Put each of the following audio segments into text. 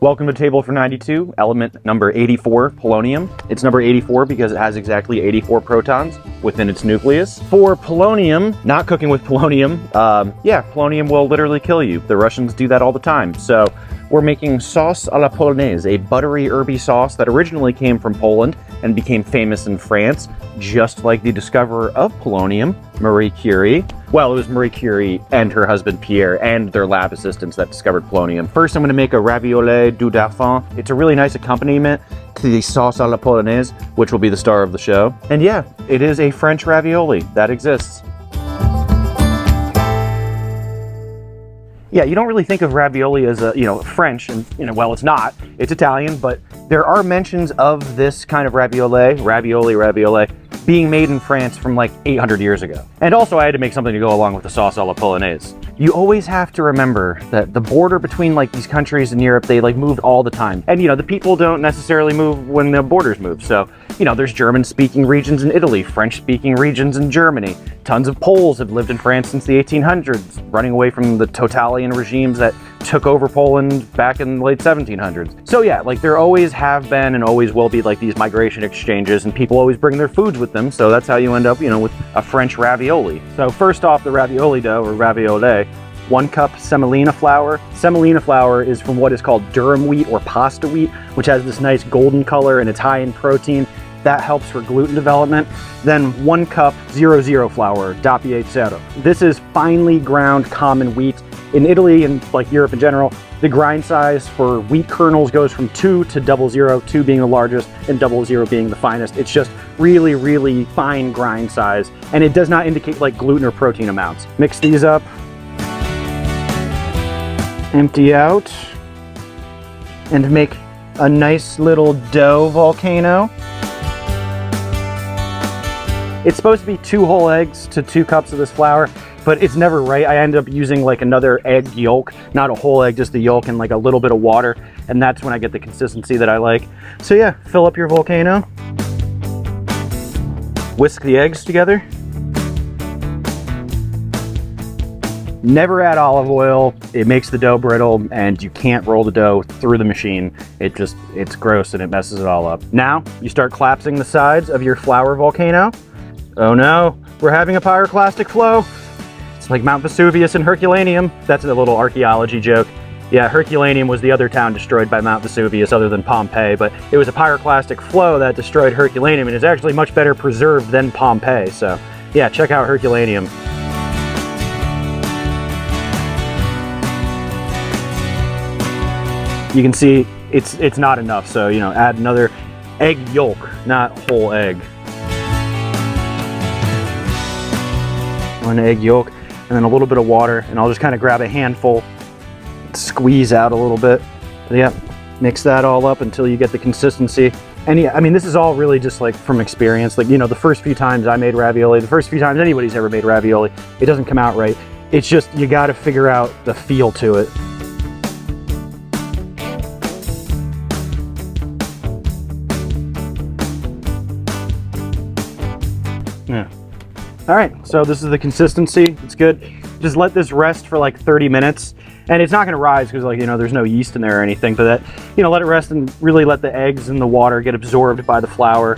Welcome to Table for 92, element number 84, polonium. It's number 84 because it has exactly 84 protons within its nucleus. For polonium, not cooking with polonium, polonium will literally kill you. The Russians do that all the time. So we're making sauce à la polonaise, a buttery, herby sauce that originally came from Poland and became famous in France, just like the discoverer of polonium, Marie Curie. Well, it was Marie Curie and her husband Pierre and their lab assistants that discovered polonium. First, I'm going to make a ravioli du dauphin. It's a really nice accompaniment to the sauce à la polonaise, which will be the star of the show. And yeah, it is a French ravioli that exists. Yeah, you don't really think of ravioli as French, and well, it's not. It's Italian, but there are mentions of this kind of ravioli, being made in France from like 800 years ago. And also I had to make something to go along with the sauce à la polonaise. You always have to remember that the border between like these countries in Europe, they like moved all the time. And the people don't necessarily move when the borders move. So, there's German-speaking regions in Italy, French-speaking regions in Germany. Tons of Poles have lived in France since the 1800s, running away from the totalitarian regimes that took over Poland back in the late 1700s. So yeah, like there always have been and always will be like these migration exchanges, and people always bring their foods with them. So that's how you end up, with a French ravioli. So first off, the ravioli dough, or raviole, 1 cup semolina flour. Semolina flour is from what is called durum wheat or pasta wheat, which has this nice golden color and it's high in protein. That helps for gluten development. Then 1 cup 00 flour, Dapier Zero. This is finely ground common wheat. In Italy and like Europe in general, the grind size for wheat kernels goes from 2 to 00, 2 being the largest and 00 being the finest. It's just really, really fine grind size, and it does not indicate like gluten or protein amounts. Mix these up, empty out, and make a nice little dough volcano. It's supposed to be 2 whole eggs to 2 cups of this flour, but it's never right. I end up using like another egg yolk, not a whole egg, just the yolk and like a little bit of water. And that's when I get the consistency that I like. So yeah, fill up your volcano. Whisk the eggs together. Never add olive oil. It makes the dough brittle and you can't roll the dough through the machine. It's gross and it messes it all up. Now you start collapsing the sides of your flour volcano. Oh no, we're having a pyroclastic flow. It's like Mount Vesuvius and Herculaneum. That's a little archaeology joke. Yeah, Herculaneum was the other town destroyed by Mount Vesuvius other than Pompeii, but it was a pyroclastic flow that destroyed Herculaneum and is actually much better preserved than Pompeii. So yeah, check out Herculaneum. You can see it's not enough, so add another egg yolk, not whole egg. 1 egg yolk, and then a little bit of water, and I'll just kind of grab a handful, squeeze out a little bit. But yeah, mix that all up until you get the consistency. And yeah, I mean, this is all really just like from experience. Like, the first few times I made ravioli, the first few times anybody's ever made ravioli, it doesn't come out right. It's just, you got to figure out the feel to it. Yeah. All right, so this is the consistency. It's good. Just let this rest for like 30 minutes. And it's not gonna rise because there's no yeast in there or anything, but let it rest and really let the eggs and the water get absorbed by the flour.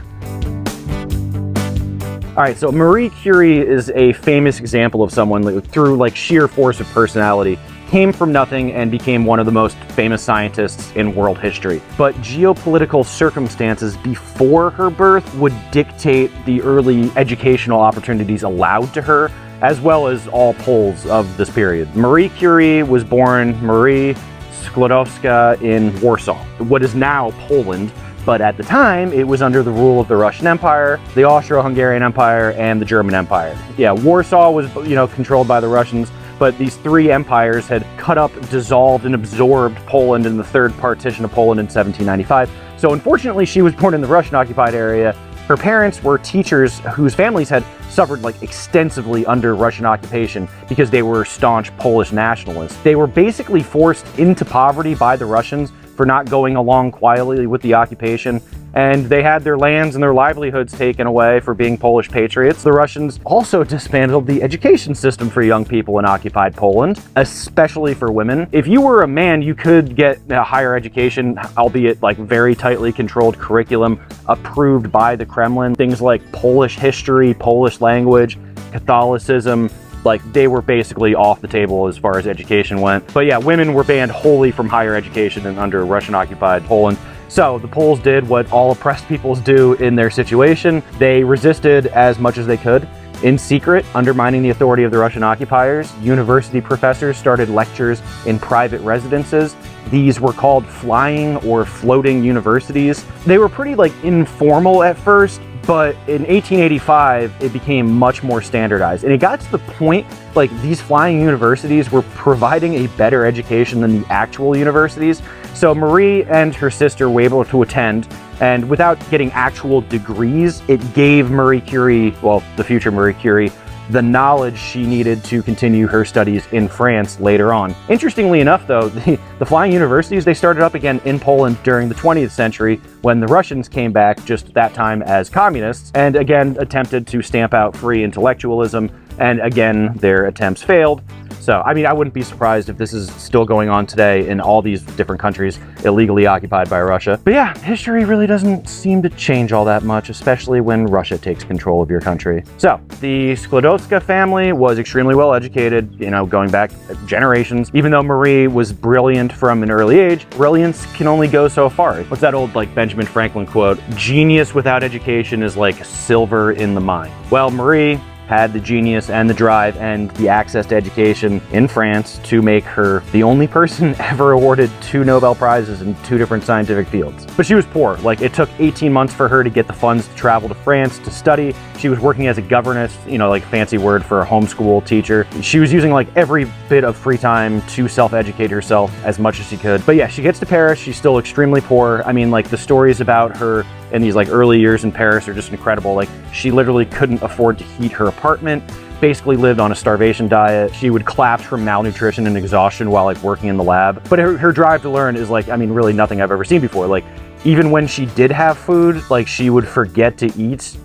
All right, so Marie Curie is a famous example of someone that through like sheer force of personality came from nothing and became one of the most famous scientists in world history. But geopolitical circumstances before her birth would dictate the early educational opportunities allowed to her, as well as all Poles of this period. Marie Curie was born Marie Skłodowska in Warsaw, what is now Poland, but at the time it was under the rule of the Russian Empire, the Austro-Hungarian Empire, and the German Empire. Yeah, Warsaw was controlled by the Russians, but these 3 empires had cut up, dissolved, and absorbed Poland in the 3rd partition of Poland in 1795. So unfortunately, she was born in the Russian-occupied area. Her parents were teachers whose families had suffered like extensively under Russian occupation because they were staunch Polish nationalists. They were basically forced into poverty by the Russians for not going along quietly with the occupation, and they had their lands and their livelihoods taken away for being Polish patriots. The Russians also dismantled the education system for young people in occupied Poland, especially for women. If you were a man, you could get a higher education, albeit like very tightly controlled curriculum approved by the Kremlin. Things like Polish history, Polish language, Catholicism, like they were basically off the table as far as education went. But yeah, women were banned wholly from higher education and under Russian-occupied Poland. So the Poles did what all oppressed peoples do in their situation. They resisted as much as they could in secret, undermining the authority of the Russian occupiers. University professors started lectures in private residences. These were called flying or floating universities. They were pretty like informal at first, but in 1885, it became much more standardized. And it got to the point, like these flying universities were providing a better education than the actual universities. So Marie and her sister were able to attend, and without getting actual degrees, it gave Marie Curie, well, the future Marie Curie, the knowledge she needed to continue her studies in France later on. Interestingly enough, though, the flying universities, they started up again in Poland during the 20th century when the Russians came back, just that time as communists, and again attempted to stamp out free intellectualism, and again, their attempts failed. So, I mean, I wouldn't be surprised if this is still going on today in all these different countries illegally occupied by Russia. But yeah, history really doesn't seem to change all that much, especially when Russia takes control of your country. So, the Sklodowska family was extremely well educated, you know, going back generations. Even though Marie was brilliant from an early age, brilliance can only go so far. What's that old, like, Benjamin Franklin quote? Genius without education is like silver in the mine. Well, Marie had the genius and the drive and the access to education in France to make her the only person ever awarded 2 Nobel Prizes in 2 different scientific fields. But she was poor. Like, it took 18 months for her to get the funds to travel to France to study. She was working as a governess, you know, like fancy word for a homeschool teacher. She was using like every bit of free time to self-educate herself as much as she could. But yeah, she gets to Paris. She's still extremely poor. I mean, like the stories about her in these like early years in Paris are just incredible. Like, she literally couldn't afford to heat her apartment, basically lived on a starvation diet. She would collapse from malnutrition and exhaustion while like working in the lab. But her drive to learn is like, I mean, really nothing I've ever seen before. Like, even when she did have food, like she would forget to eat.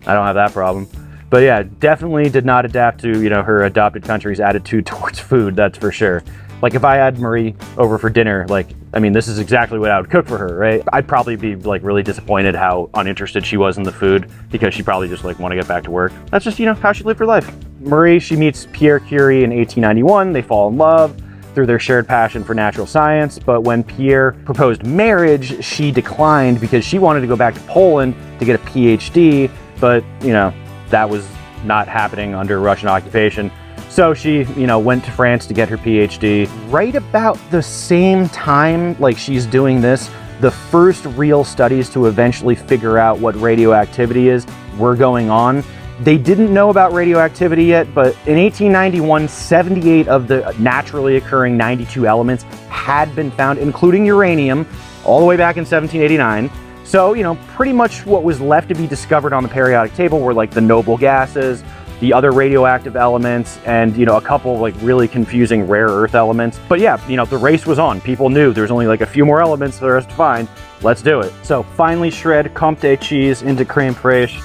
I don't have that problem. But yeah, definitely did not adapt to, you know, her adopted country's attitude towards food, that's for sure. Like, if I had Marie over for dinner, like, I mean, this is exactly what I would cook for her, right? I'd probably be like really disappointed how uninterested she was in the food, because she probably just like want to get back to work. That's just, you know, how she lived her life. Marie, she meets Pierre Curie in 1891. They fall in love through their shared passion for natural science. But when Pierre proposed marriage, she declined because she wanted to go back to Poland to get a PhD. But, you know, that was not happening under Russian occupation. So she, you know, went to France to get her PhD. Right about the same time, like she's doing this, the first real studies to eventually figure out what radioactivity is were going on. They didn't know about radioactivity yet, but in 1891, 78 of the naturally occurring 92 elements had been found, including uranium, all the way back in 1789. So, you know, pretty much what was left to be discovered on the periodic table were like the noble gases, the other radioactive elements, and, you know, a couple of like really confusing rare earth elements. But yeah, you know, the race was on. People knew there's only like a few more elements for us to find. Let's do it. So finely shred Comté cheese into creme fraiche.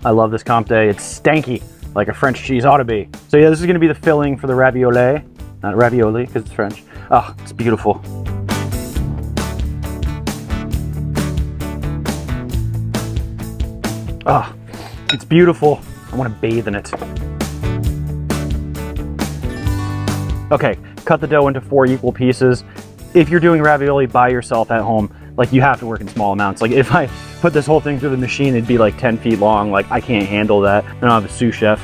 I love this Comté. It's stanky, like a French cheese ought to be. So yeah, this is gonna be the filling for the ravioli. Not ravioli, because it's French. Oh, it's beautiful. Oh, it's beautiful. I want to bathe in it. Okay, cut the dough into 4 equal pieces. If you're doing ravioli by yourself at home, like, you have to work in small amounts. Like, if I put this whole thing through the machine, it'd be like 10 feet long. Like, I can't handle that. I don't have a sous chef.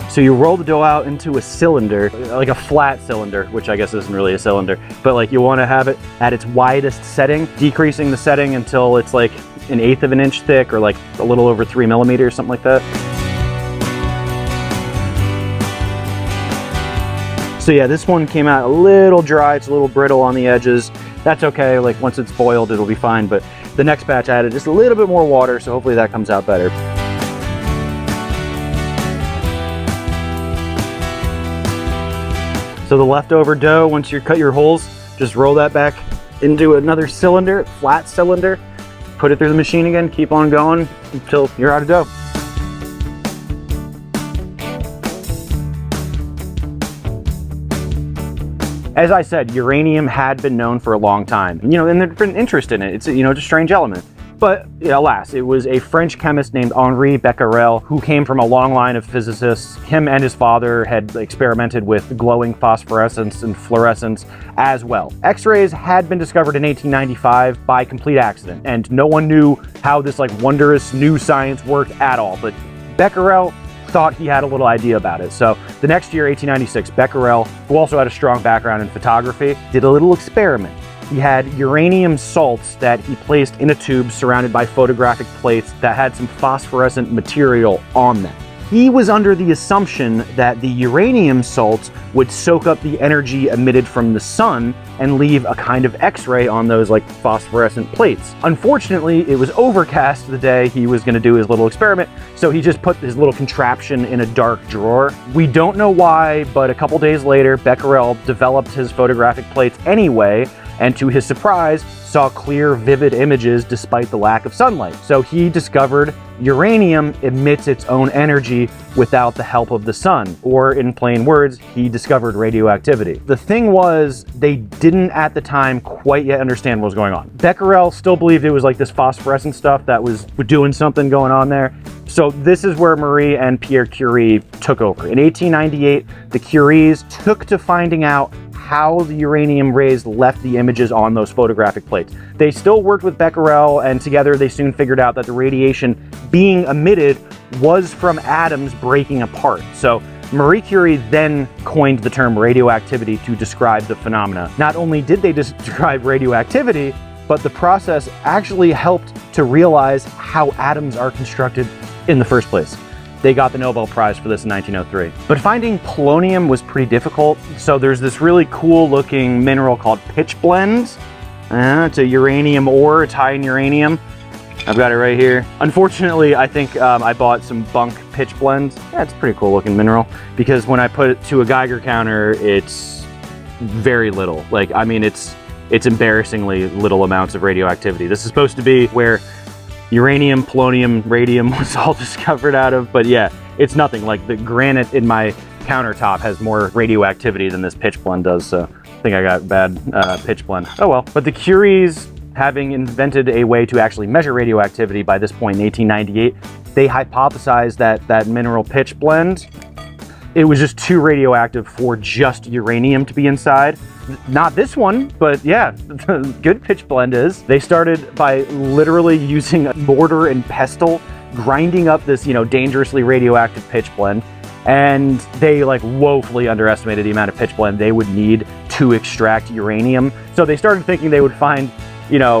So you roll the dough out into a cylinder, like a flat cylinder, which I guess isn't really a cylinder, but like you want to have it at its widest setting, decreasing the setting until it's like 1/8 of an inch thick, or like a little over 3 millimeters, something like that. So yeah, this one came out a little dry. It's a little brittle on the edges. That's okay. Like, once it's boiled, it'll be fine. But the next batch I added just a little bit more water, so hopefully that comes out better. So the leftover dough, once you cut your holes, just roll that back into another cylinder, flat cylinder, put it through the machine again, keep on going until you're out of dough. As I said, uranium had been known for a long time, and there'd been interest in it. It's, it's a strange element. But alas, it was a French chemist named Henri Becquerel who came from a long line of physicists. Him and his father had experimented with glowing phosphorescence and fluorescence as well. X-rays had been discovered in 1895 by complete accident, and no one knew how this wondrous new science worked at all. But Becquerel thought he had a little idea about it. So the next year, 1896, Becquerel, who also had a strong background in photography, did a little experiment. He had uranium salts that he placed in a tube surrounded by photographic plates that had some phosphorescent material on them. He was under the assumption that the uranium salts would soak up the energy emitted from the sun and leave a kind of X-ray on those phosphorescent plates. Unfortunately, it was overcast the day he was going to do his little experiment, so he just put his little contraption in a dark drawer. We don't know why, but a couple days later, Becquerel developed his photographic plates anyway, and to his surprise, saw clear, vivid images despite the lack of sunlight. So he discovered uranium emits its own energy without the help of the sun, or in plain words, he discovered radioactivity. The thing was, they didn't at the time quite yet understand what was going on. Becquerel still believed it was this phosphorescent stuff that was doing something going on there. So this is where Marie and Pierre Curie took over. In 1898, the Curies took to finding out how the uranium rays left the images on those photographic plates. They still worked with Becquerel, and together they soon figured out that the radiation being emitted was from atoms breaking apart. So Marie Curie then coined the term radioactivity to describe the phenomena. Not only did they describe radioactivity, but the process actually helped to realize how atoms are constructed in the first place. They got the Nobel Prize for this in 1903. But finding polonium was pretty difficult, so there's this really cool looking mineral called pitchblende. It's a uranium ore, it's high in uranium. I've got it right here. Unfortunately, I think I bought some bunk pitchblende. Yeah, it's a pretty cool looking mineral, because when I put it to a Geiger counter, it's very little. It's embarrassingly little amounts of radioactivity. This is supposed to be where uranium, polonium, radium was all discovered out of, but yeah, it's nothing. The granite in my countertop has more radioactivity than this pitchblende does, so I think I got bad pitchblende. Oh well. But the Curies, having invented a way to actually measure radioactivity by this point in 1898, they hypothesized that that mineral pitchblende, it was just too radioactive for just uranium to be inside. Not this one, but yeah, the good pitchblende is. They started by literally using a mortar and pestle, grinding up this, dangerously radioactive pitchblende, and they woefully underestimated the amount of pitchblende they would need to extract uranium. So they started thinking they would find,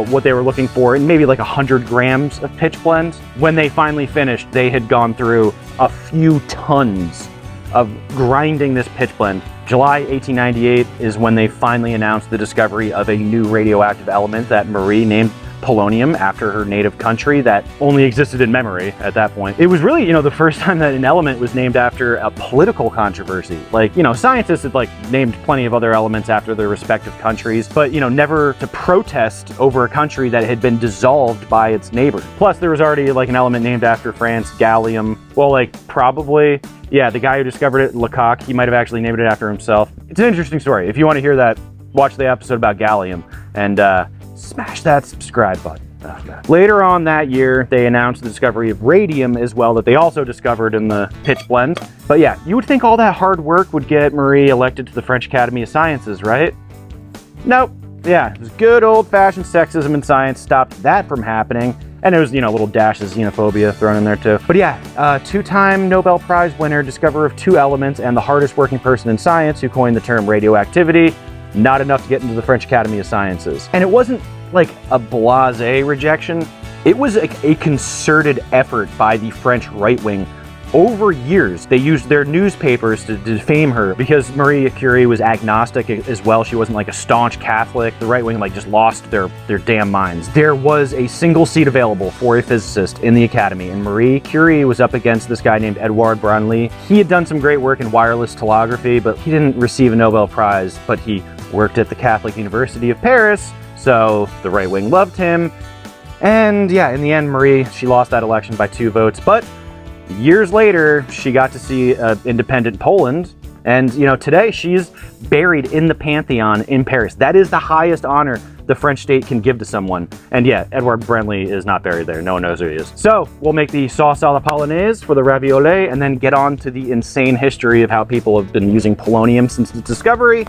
what they were looking for in maybe 100 grams of pitchblende. When they finally finished, they had gone through a few tons of grinding this pitchblende. July 1898 is when they finally announced the discovery of a new radioactive element that Marie named polonium after her native country that only existed in memory at that point. It was really, the first time that an element was named after a political controversy. Scientists had named plenty of other elements after their respective countries, but never to protest over a country that had been dissolved by its neighbor. Plus there was already an element named after France, gallium. Well, probably, yeah, the guy who discovered it, Lecoq, he might have actually named it after himself. It's an interesting story. If you want to hear that, watch the episode about gallium and smash that subscribe button. Oh, God. Later on that year, they announced the discovery of radium as well, that they also discovered in the pitchblende. But yeah, you would think all that hard work would get Marie elected to the French Academy of Sciences, right? Nope. Yeah, it was good old-fashioned sexism in science stopped that from happening. And there was, a little dash of xenophobia thrown in there too. But yeah, two-time Nobel Prize winner, discoverer of two elements, and the hardest working person in science who coined the term radioactivity. Not enough to get into the French Academy of Sciences. And it wasn't a blasé rejection. It was a concerted effort by the French right wing over years, they used their newspapers to defame her because Marie Curie was agnostic as well. She wasn't like a staunch Catholic. The right wing like just lost their damn minds. There was a single seat available for a physicist in the academy, and Marie Curie was up against this guy named Edouard Branly. He had done some great work in wireless telegraphy, but he didn't receive a Nobel Prize, but he worked at the Catholic University of Paris, so the right wing loved him. And yeah, in the end, Marie, she lost that election by 2 votes, but years later, she got to see independent Poland. And, you know, today she's buried in the Pantheon in Paris. That is the highest honor the French state can give to someone. And yeah, Edouard Branly is not buried there. No one knows who he is. So we'll make the sauce à la polonaise for the ravioli and then get on to the insane history of how people have been using polonium since its discovery,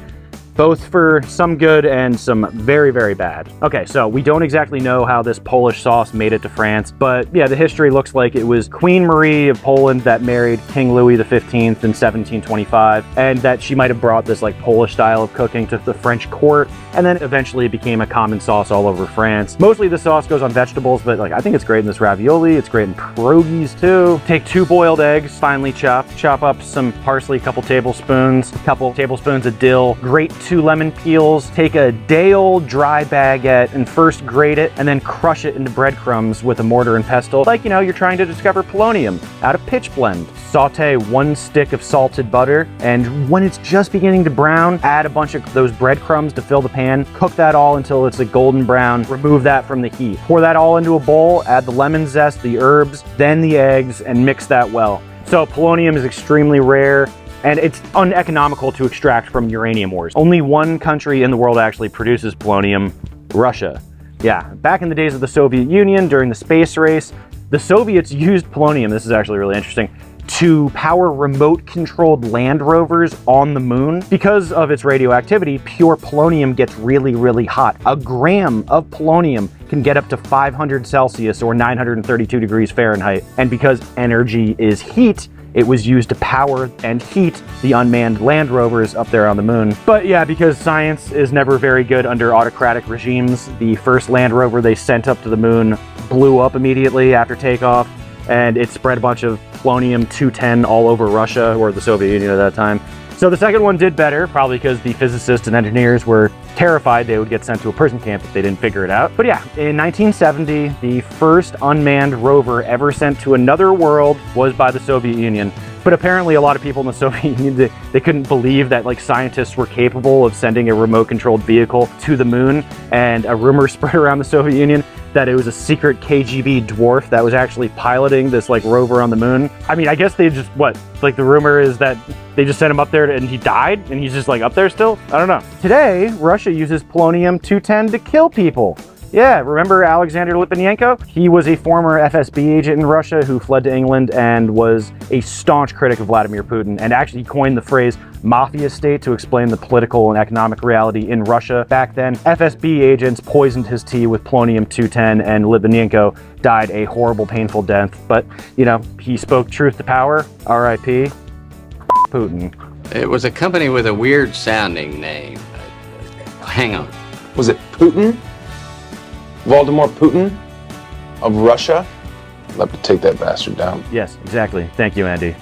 both for some good and some very, very bad. Okay, so we don't exactly know how this Polish sauce made it to France, but yeah, the history looks like it was Queen Marie of Poland that married King Louis XV in 1725, and that she might have brought this like Polish style of cooking to the French court, and then eventually it became a common sauce all over France. Mostly the sauce goes on vegetables, but like I think it's great in this ravioli. It's great in pierogies too. Take 2 boiled eggs, finely chopped. Chop up some parsley, a couple tablespoons of dill, grate 2 lemon peels, take a day-old dry baguette and first grate it and then crush it into breadcrumbs with a mortar and pestle. Like, you know, you're trying to discover polonium out of pitch blend. Saute 1 stick of salted butter, and when it's just beginning to brown, add a bunch of those breadcrumbs to fill the pan. Cook that all until it's a golden brown. Remove that from the heat. Pour that all into a bowl, add the lemon zest, the herbs, then the eggs, and mix that well. So polonium is extremely rare, and it's uneconomical to extract from uranium ores. Only 1 country in the world actually produces polonium, Russia. Yeah, back in the days of the Soviet Union, during the space race, the Soviets used polonium, this is actually really interesting, to power remote-controlled land rovers on the moon. Because of its radioactivity, pure polonium gets really, really hot. A gram of polonium can get up to 500 Celsius or 932 degrees Fahrenheit. And because energy is heat, it was used to power and heat the unmanned land rovers up there on the moon. But yeah, because science is never very good under autocratic regimes, the first land rover they sent up to the moon blew up immediately after takeoff, and it spread a bunch of polonium-210 all over Russia, or the Soviet Union at that time. So the second one did better, probably because the physicists and engineers were terrified they would get sent to a prison camp if they didn't figure it out. But yeah, in 1970, the first unmanned rover ever sent to another world was by the Soviet Union. But apparently a lot of people in the Soviet Union, they couldn't believe that like scientists were capable of sending a remote-controlled vehicle to the moon, and a rumor spread around the Soviet Union that it was a secret KGB dwarf that was actually piloting this like rover on the moon. I mean, I guess they just, like the rumor is that they just sent him up there and he died and he's just like up there still? I don't know. Today, Russia uses polonium-210 to kill people. Yeah, remember Alexander Litvinenko? He was a former FSB agent in Russia who fled to England and was a staunch critic of Vladimir Putin, and actually coined the phrase mafia state to explain the political and economic reality in Russia back then. FSB agents poisoned his tea with polonium-210, and Litvinenko died a horrible, painful death. But, you know, he spoke truth to power. R.I.P. Putin. It was a company with a weird sounding name. Hang on. Was it Putin? Vladimir Putin of Russia? I'd love to take that bastard down. Yes, exactly. Thank you, Andy.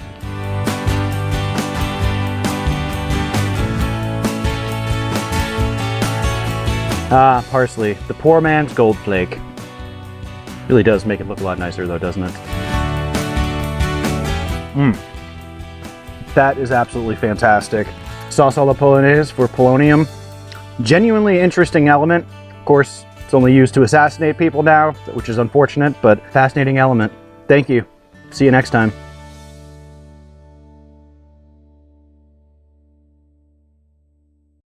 Ah, parsley. The poor man's gold flake. Really does make it look a lot nicer though, doesn't it? That is absolutely fantastic. Sauce a la polonaise for polonium. Genuinely interesting element. Of course, it's only used to assassinate people now, which is unfortunate, but fascinating element. Thank you. See you next time.